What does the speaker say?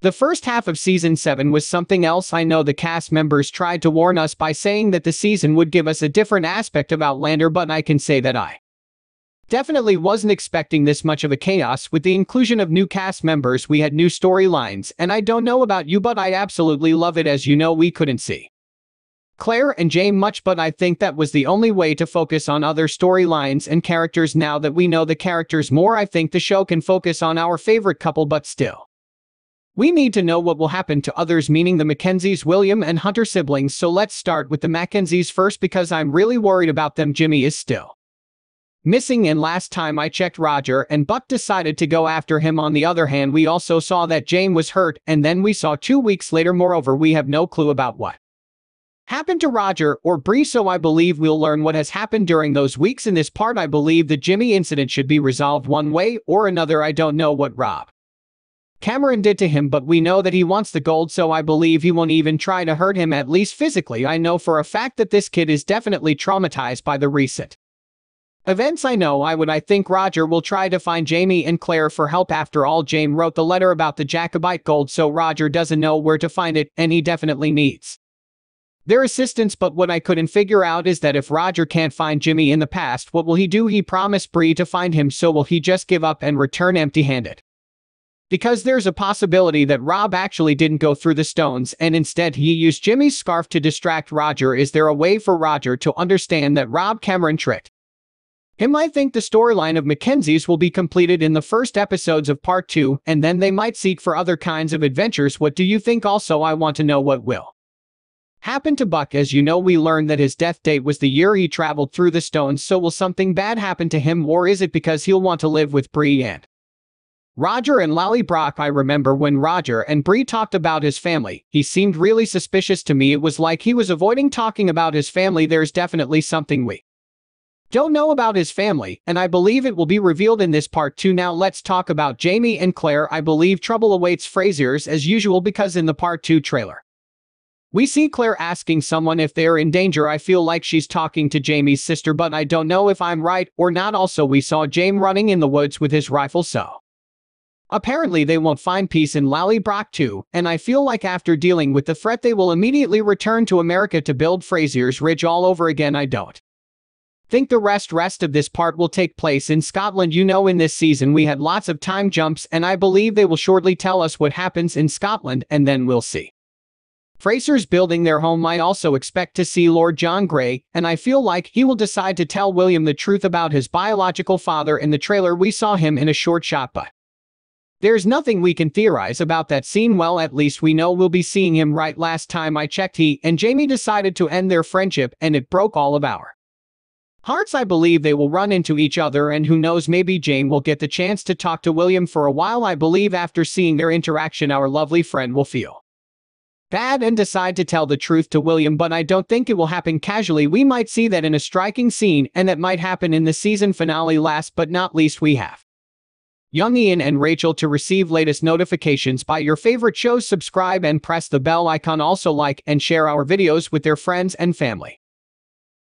The first half of Season 7 was something else. I know the cast members tried to warn us by saying that the season would give us a different aspect of Outlander, but I can say that I definitely wasn't expecting this much of a chaos. With the inclusion of new cast members, we had new storylines, and I don't know about you, but I absolutely love it. As you know, we couldn't see Claire and Jay much, but I think that was the only way to focus on other storylines and characters. Now that we know the characters more, I think the show can focus on our favorite couple, but still, we need to know what will happen to others, meaning the Mackenzies, William and Hunter siblings. So let's start with the Mackenzies first, because I'm really worried about them. Jimmy is still missing, and last time I checked, Roger and Buck decided to go after him. On the other hand, we also saw that Jane was hurt, and then we saw 2 weeks later. Moreover, we have no clue about what happened to Roger or Bree, so I believe we'll learn what has happened during those weeks. In this part, I believe the Jimmy incident should be resolved one way or another. I don't know what Rob Cameron did to him, but we know that he wants the gold, so I believe he won't even try to hurt him, at least physically. I know for a fact that this kid is definitely traumatized by the recent events. I think Roger will try to find Jamie and Claire for help. After all, Jane wrote the letter about the Jacobite gold, so Roger doesn't know where to find it, and he definitely needs their assistance. But what I couldn't figure out is that if Roger can't find Jimmy in the past, what will he do? He promised Bree to find him, so will he just give up and return empty-handed? Because there's a possibility that Rob actually didn't go through the stones, and instead he used Jimmy's scarf to distract Roger. Is there a way for Roger to understand that Rob Cameron tricked him? I think the storyline of Mackenzie's will be completed in the first episodes of Part 2, and then they might seek for other kinds of adventures. What do you think? Also, I want to know what will happen to Buck. As you know, we learned that his death date was the year he traveled through the stones, so will something bad happen to him, or is it because he'll want to live with Bree and Roger and Lally Brock? I remember when Roger and Bree talked about his family, he seemed really suspicious to me. It was like he was avoiding talking about his family. There's definitely something we don't know about his family, and I believe it will be revealed in this Part 2. Now let's talk about Jamie and Claire. I believe trouble awaits Frasier's as usual, because in the Part 2 trailer, we see Claire asking someone if they're in danger. I feel like she's talking to Jamie's sister, but I don't know if I'm right or not. Also, we saw James running in the woods with his rifle, so apparently they won't find peace in Lally Brock too, and I feel like after dealing with the threat they will immediately return to America to build Frasier's Ridge all over again. I don't think the rest of this part will take place in Scotland. You know, in this season we had lots of time jumps, and I believe they will shortly tell us what happens in Scotland, and then we'll see Frasier's building their home. I also expect to see Lord John Grey, and I feel like he will decide to tell William the truth about his biological father. In the trailer we saw him in a short shot, but there's nothing we can theorize about that scene. Well, at least we know we'll be seeing him, right? Last time I checked, he and Jamie decided to end their friendship, and it broke all of our hearts. I believe they will run into each other, and who knows, maybe Jane will get the chance to talk to William for a while. I believe after seeing their interaction, our lovely friend will feel bad and decide to tell the truth to William, but I don't think it will happen casually. We might see that in a striking scene, and that might happen in the season finale. Last but not least, we have young Ian and Rachel. To receive latest notifications by your favorite shows, subscribe and press the bell icon. Also like and share our videos with their friends and family.